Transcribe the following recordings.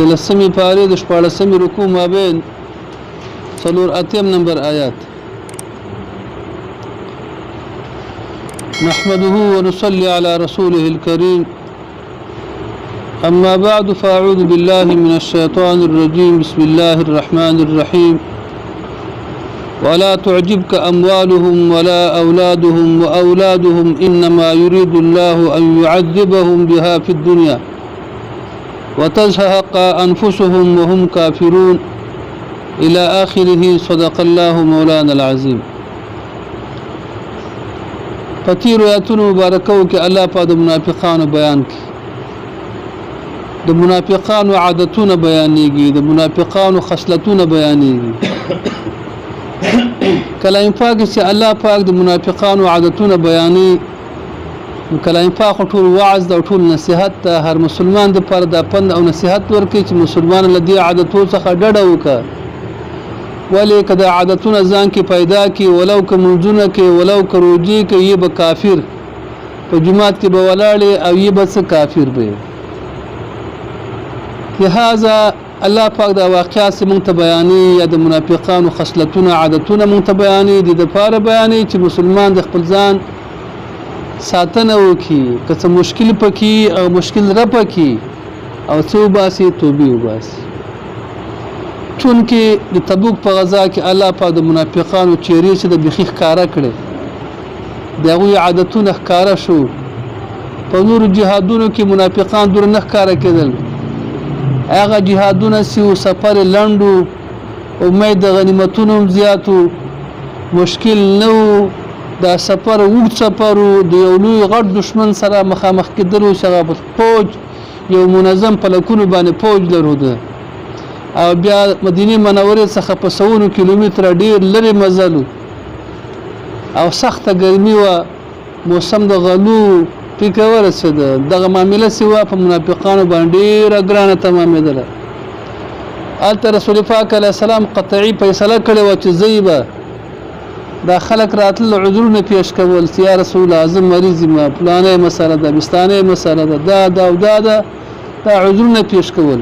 لسمی پاره د شپاړسمې رکوع مابین څلور اتم نمبر آیات. نحمده ونصلي على رسوله الكريم. أما بعد فأعوذ بالله من الشيطان الرجيم. بسم الله الرحمن الرحيم. ولا تعجبك أموالهم ولا أولادهم وأولادهم إنما يريد الله أن يعذبهم بها في الدنيا وتزهق أنفسهم وهم كافرون إلى آخره. صدق الله مولانا العظيم. فتیر آیاتونو مبارکو کې الله په د منافقانو بیان کې د منافقانو عادتونه بیانېږي، د منافقانو خصلتونه بیانېږي. کلام پاک چې الله پاک د منافقانو عادتونه بیانې، کلام پاک ټول وعظ او ټول نصيحت ته هر مسلمان د پر د پند او نصيحت ورکړي چې مسلمان لدی عادتو څخه ډډه وکړي، ولی کدا عادتونه ځان کې پیدا کی، ولو که منځونه کې، ولو که روجي کې، یې به کافر په جماعت کې به ولاړې او یې به څه کافر به. لہذا الله پاک دا واقعات مونږ ته بیانې، یا د منافقانو خصلتونه عادتونه مونږ ته بیانې دي د پاره بیانې چې مسلمان د خپل ځان ساتنه وکړي، که څه مشکل پکې او مشکل رپکې او څه وباسي توبې وباسي. چونکې د تبوک په غزا کې الله پاک د منافقانو چهرې چې د بخي ښکاره کړې، د هغوی عادتونه ښکاره شو. په نورو جهادونو کې منافقان دور نه ښکاره کېدل، هغه جهادونه چې سفر لنډو، امید د غنیمتونو زیاتو، مشکل نه و، دا سفر اوږد سفر و، د یو لوی غټ دشمن سره مخامخ کېدل و چې هغه فوج یو منظم پلکونو باندې فوج لرلو، او بیا مدینه منورې څخه په سوونو کیلومتره ډیر لرې مزل او سخته ګرمي وه، موسم د غلو پیکه ورسېده. دغه معامله چې وه په منافقانو باندې ډېره ګرانه تمامېدله. هلته رسول پاک علیه السلام قطعي فیصله کړې وه چې زه به دا خلک راتلل عذرونه پیش کول چې یا رسول الله زه مریض یم، فلانه مسله ده، بستانه مسله ده، دا دا او دا دا عذرونه پیش کول.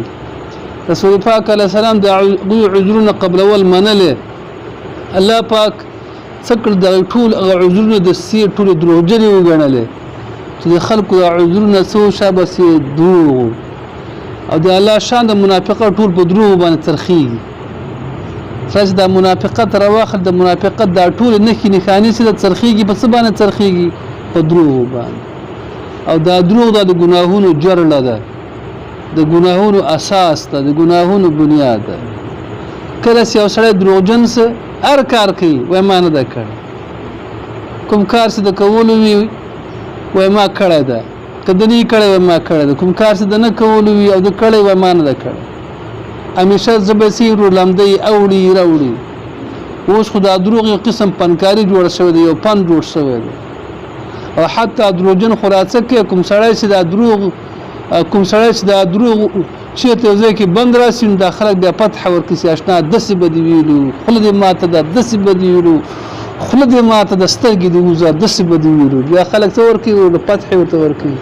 رسول پاک علیه السلام د عذرونه قبل اول منله. الله پاک څکړ د ټول عذرونه د سی ټول دروغجنې وګڼلې چې د خلکو د عذرونه څو شابه سي دروغ، او د الله شان د منافقت ټول په دروغ باندې ترخیږي. چې د منافقت رواخل د منافقت دا ټول نښې نښانې چې د ترخیږي په څه باندې ترخیږي؟ په دروغ باندې. او دا دروغ د ګناهونو جرړه ده، د ګناهونو اساس ده، د ګناهونو بنیاد ده. کله چې یو سړی دروغجن څه هر کار کوي وایي ما نه ده کړی، کوم کار چې د کولو وي وایي ما کړی ده، که د نه کړی وایي ما کړی ده، کوم کار چې د نه کولو وي او د کړی وایي ما نه ده کړی. همیشه زبسي لمدی اوړي راوړي. اوس خو دا دروغ یو قسم پنکاري جوړ شوی دی، یو پن جوړ شوی دی. او حتی دروغجن خلاصه کې کوم سړی چې دا دروغ چېرته یو ځای کې بند راسي نو دا خلک بیا فتح ورکړي چې اشنا داسې به دې ویلو، خوله دې ماته ده، داسې به دې ویلو، خوله دې ماته ده، سترګې دې وځه، داسې به دې ویلو. بیا خلک څه ورکوي؟ د فتح ورته ورکوي،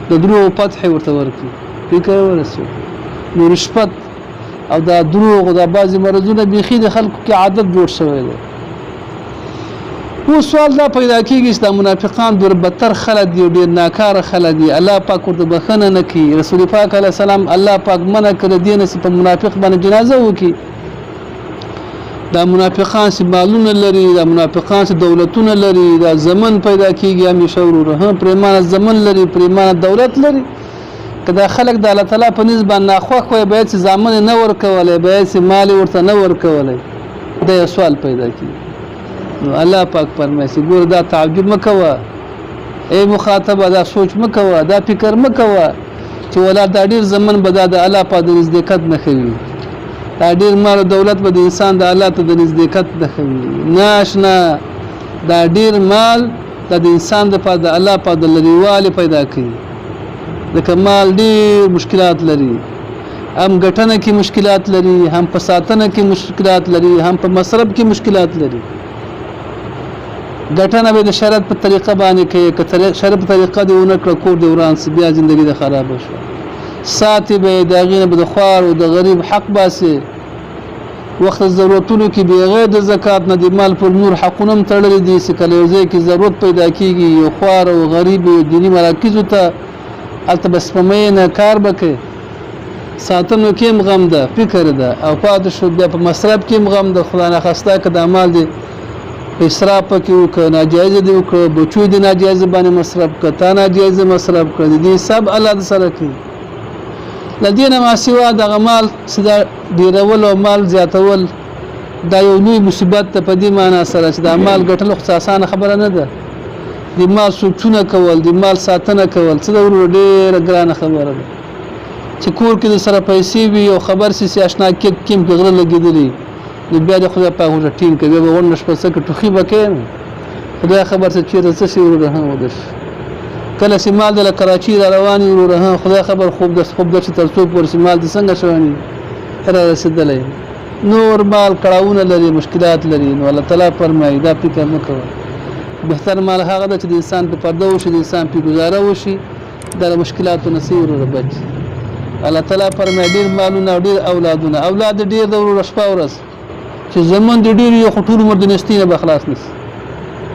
د دروغ فتح ورته ورکوي. فکر ورسوي. نو رشوت او دا دروغ او دا بعضې مرضونه بیخي د خلکو کې عادت جوړ شوی دی. اوس سوال دا پیدا کېږي چې دا منافقان ډېر بدتر خلک دي، ډېر ناکاره خلک دي، الله پاک ورته بښنه نه کوي. رسول پاک علیه السلام الله پاک منع کړی دې نه چې په منافق باندې جنازه وکړي. دا منافقان چې مالونه لري، دا منافقان چې دولتونه لري، دا زمن پیدا کېږي همیشه وروره، پرېمانه زمن لري، پرېمانه دولت لري. که دا خلک د الله تعالی په نسبت باندې ناخوښ وای، باید چې زامن نه ورکولی، باید چې مال ورته نه ورکولی، دا یو سوال پیدا کېږي. نو الله پاک فرمایي چې ګوره دا تعجب مه کوه، ای مخاطبه دا سوچ مه کوه، دا فکر مه کوه چې ولا دا ډېر زمن به دا د الله پاک د نزدېکت نښه وي، دا ډېر مال او دولت به د انسان د الله ته د نزدېکت نښه وي. نه اشنا، دا ډېر مال دا د انسان دپاره د الله پاک د لرېوالي پیدا کوي. ځکه مال ډېر مشکلات لري، هم ګټنه کې مشکلات لري، هم په ساتنه کې مشکلات لري، هم په مصرف کې مشکلات لري. ګټنه به د شرط په طریقه باندې کوي، که شرط په طریقه دی ونه کړه کور دی وران سي، بیا زندګي د خراب شو. ساتي به د غینه به د خوار او د غریب حق باسي وخت ضرورتونو کې بغیر د زکات نه د مال پر نور حقونه تړل دي چې کله یو ځای کې ضرورت پیدا کیږي یو خوار او غریب او دینی مراکزو ته الته بس پمینه کار بکې ساتنو کې غم ده فکر ده او پاد شو بیا په مصرف کې غم ده خدای نه خواسته کړه د مال دي اسراف کې او ناجایز دي او بچو دي ناجایز باندې مصرف کړه ناجایز مصرف کړه دي سب الله سره کوي لدينا ما سوا د غمال سدا ډیرول او مال زیاتول دا یو لوی مصیبت ته په دې معنی سره چې د مال ګټل خو اسانه خبره نه ده د مال سوچونه کول د مال ساتنه کول څه ډول ډیره ګرانه خبره ده چې کور کې د سره پیسې وي او خبر سي آشنا کې کیم غره لګیدلی د بیا د خدای په هغه ټیم کې به ورنش په سکه ټوخي بکې خدای خبر څه چیرې څه شي ورته ودش کله سیمال د کراچي را رواني ورته خدای خبر خوب د چې ترڅو پر سیمال د څنګه شوانی را رسیدلې نور مال کړهونه لري مشکلات لري نو الله تعالی فرمایي دا فکر نه کوي بهتر مال هغه د چې د انسان په پرده وشي د انسان په گزاره وشي د مشکلاتو نصیب وربچ الله تعالی فرمایي ډیر مالونه ډیر اولادونه اولاد ډیر د ورشپا ورس چې زمون د ډیر یو خطور عمر د نستینه به خلاص نس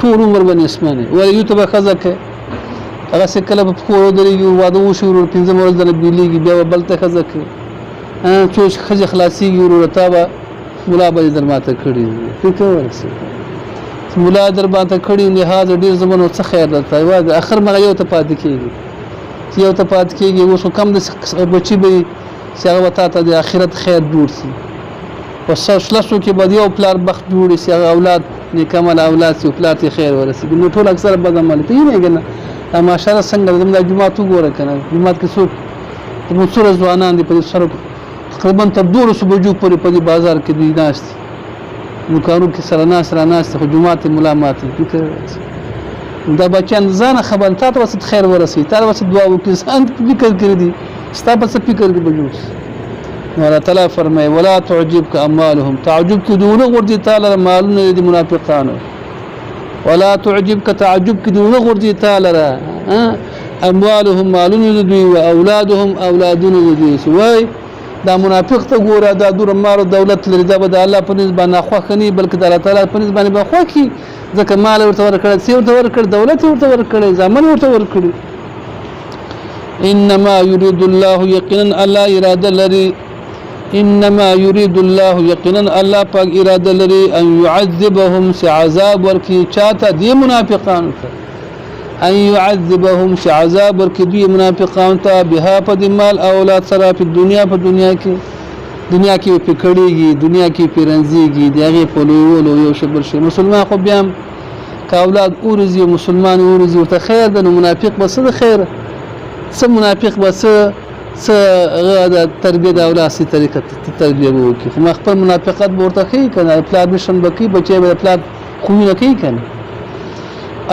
ټول عمر باندې اسمانه ولې یو ته خزکه هغه څه کله په خورو درېږي واده وشي ورو 15 ورځې د بیلیږي بیا بل ته خزکه چې خزه خلاصيږي ورو ته به مولا به در ماته کړی فکر ورسې مولا در ماته کړی لحاظ ډیر زمونو څه خیر درته وای اخر مغه یو ته پات کیږي یو ته پات کیږي اوس کم د بچي به چې هغه وتا ته د آخرت خیر جوړ شي پس شلاسو کې به یو پلار بخت جوړ شي هغه اولاد نیکمل اولاد چې پلار ته خیر ورسي نو ټول اکثر بد عمل ته نه کنه ماشاءالله څنګه د جمعه تو ګوره کنه جمعه کې څوک د مصور ځوانان دي په سره تقریبا تر 200 بجو پورې په بازار کې دی ناشته نو کارو کې سره ناس خو جمعه ملامات فکر دا بچان ځان خبر ته وسط خیر ورسي تا وسط دعا وکړي ځان فکر کړی دي ستا په فکر کې بجوس الله تعالی فرمای ولا تعجبك اموالهم تعجب کې دونه ورته تعالی مالونه دي منافقانو ولا تعجبك تعجب کې دونه ورته تعالی اموالهم مالونه دي او اولادهم اولادونه دي وای دا منافق ته ګوره دا دور مال او دولت لري دا به د الله په نسبت نه خوخني بلکې د الله تعالی په نسبت باندې بخوخي ځکه مال ورته ورکړ سی ورته ورکړ دولت ورته ورکړ ځمن ورته ورکړ انما يريد الله يقينا الله اراده لري انما يريد الله يقينا الله پاک اراده لري ان يعذبهم عذاب ورکی چاته دی منافقان ته ان يعذبهم عذاب ورکی دی منافقان ته بها په مال اولاد سره په دنیا کې پکړيږي دنیا کې پیرنځيږي دغه په لولو یو شبر شي مسلمان خو بیا کا اولاد اورزي مسلمان اورزي ته خیر د منافق بس د خیر سم منافق بس څه غدا تربیه د اولاد سي طریقه تربیه وکي خو خپل منافقت ورته کوي کنه پلان مشن بکی بچي به پلان خو نه کوي کنه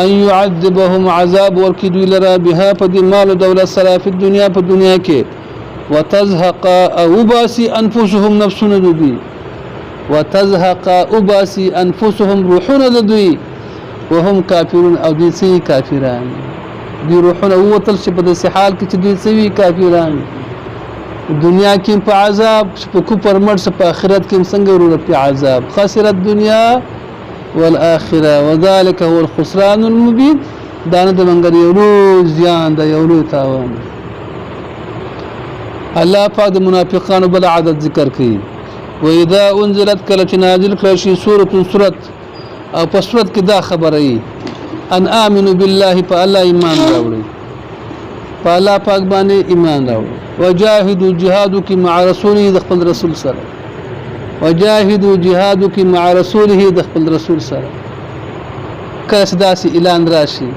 ان يعذبهم عذاب ورکدو لرا بها په مال او دولت سره په دنیا کې وتزهق اوباسي انفسهم نفسنا دوی وتزهق اوباسي انفسهم روحنا دوی وهم کافرون او دي سي کافران دي روحنا وتل شي په حال کې چې دي سي کافران دنیا کې په عذاب په کوپر مرس په آخرت کې څنګه ورته په عذاب خسرت دنیا والآخرة وذلك هو الخسران المبين دانه د منګر یو زیان د یو تاوان الله پاک د منافقانو بل عدد ذکر کوي واذا انزلت کله چې نازل کړي شي سوره او په سورت کې دا خبره ای ان امنوا بالله فالله ایمان راوړي فالله پاک باندې ایمان راوړي وجاهدوا جهادك مع رسوله د خپل رسول سره وجاهدوا جهادك مع رسوله د خپل رسول سره کله داسې اعلان راشي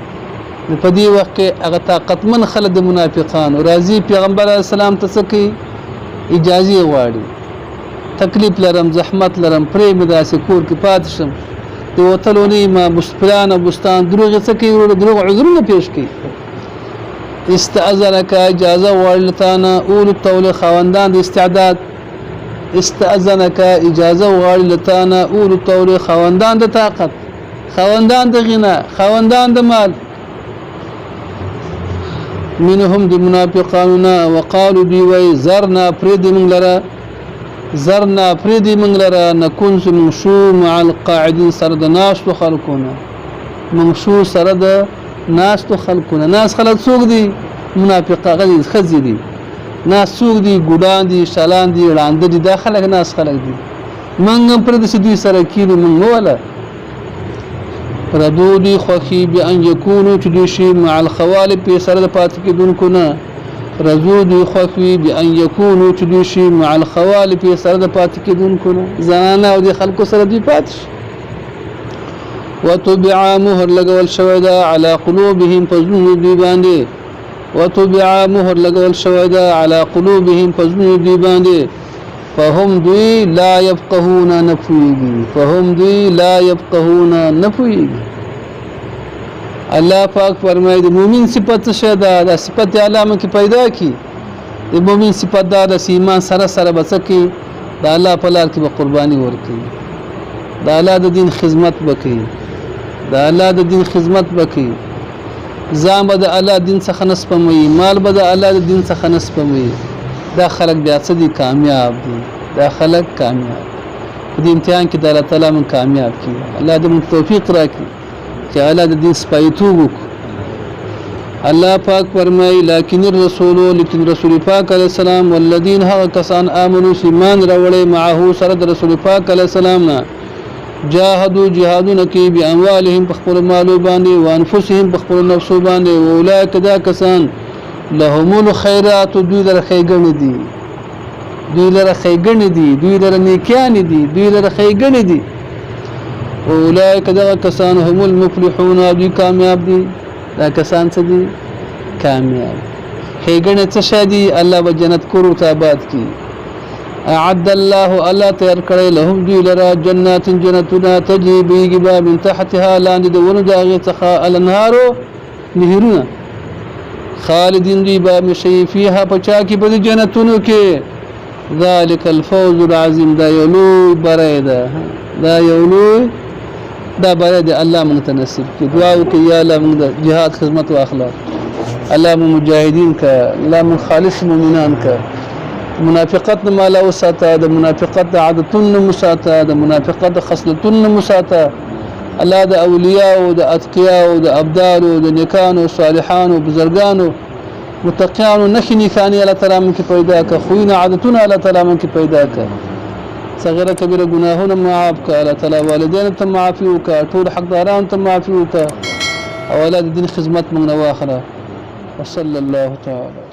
په دې وخت کې هغه طاقتمن خلک د منافقانو راضي پیغمبر اسلام ته سکی اجازه غواړي تکلیف لرم زحمت لرم پرې مداسه کور کې پات شم د وتلونی ما مستپلان او بستان دروغ سکی دروغ عذرونه پیش کړي استاذنك اجازه غواړي اول التول خوندان د استعداد استاذنك اجازه غواړي اول التول خوندان د طاقت خوندان د غنا خوندان د مال منهم د منافقاننا وقالوا دی وای زرنا پردی من لرا زرنا پردی من لرا نكون مشو مع القاعدين سره د ناس تو خلقونه مشو سره د ناس تو خلقونه ناس خلق څوک دي منافقه غدي خزي دي ناس څوک دي ګډان دي شالان دي وړاند دي داخله ناس خلق دي منګم پر د دوی سره کینو من ولا ردودي خوخي بأن يكونوا تدشي مع الخوالب في سرد پاتکی دون کنا ردودي خوخي بأن يكونوا تدشي مع الخوالب في سرد پاتکی دون کنا زنانا او دي خلقو سرد پاتش وطبع مهر لګول شوی دا على قلوبهم فزنوا دي باندې وطبع مهر لګول شوی دا على قلوبهم فزنوا دي باندې فهم دوی لا يفقهون نفويږي فهم دوی لا يفقهون نفويږي الله پاک فرمایي د مؤمن صفت څه ده د صفت علامه کې پیدا کی د مؤمن صفت دا د ایمان سره سره بچکی د الله په لار کې به قرباني ورکړي د الله د دین خدمت وکړي د الله د دین خدمت وکړي ځان به د الله دین څخه نسپموي مال به د الله د دین څخه نسپموي دا خلق بیا څه دي کامیاب دي دا خلق کامیاب دې امتحان کې د الله تعالی من کامیاب کړي الله دې موږ توفیق راکړي چې الله د دین سپایتوب الله پاک فرمایي لکن الرسول لیکن رسول پاک علیه السلام والذین هغه کسان آمنوا ایمان راوړي معه سره د رسول پاک علیه السلام نه جاهدوا جهادون کی باموالهم بخپل مالو باندې وانفسهم بخپل نفسو باندې اولئک دا کسان لهم الخيرات دوی لره خیګن دي دوی لره خیګن دي دوی لره نیکیان دي دوی لره خیګن دي اولئک دا کسان هم المفلحون دوی کامیاب دي دا کسان څه دي کامیاب خیګن څه شادي الله به جنت کورو ته آباد کی اعد الله الله تیار کړی لهم دوی لره جنات جنتنا تجري بيجبا من تحتها لاندې د ونو داغه څخه الانهار نهرونه خالدین دی با مشي فيها پچا کی په جنتونو کې ذلك الفوز العظیم دا یولو برایدا دا یولو دا برایدا الله متنصر کی دعا وکي یا الله موږ جهاد خدمت او اخلاق الله مجاهدین کا الله من خالص مؤمنان کا منافقت ما لا وساته د منافقت عادتن مساته د منافقت خصلتن مساته الله د اولیاء او د اتقیاء او د ابدال او د نیکانو صالحانو بزرگانو متقیانو نخنی ثاني الله تعالی من کې پیدا کا خوینه عادتونه الله تعالی من کې پیدا کا صغیره کبیره گناهونه معاف کا الله تعالی والدین ته معافي وکا ټول حقداران ته معافي وکا اولاد دین خدمت من واخره وصلى الله تعالى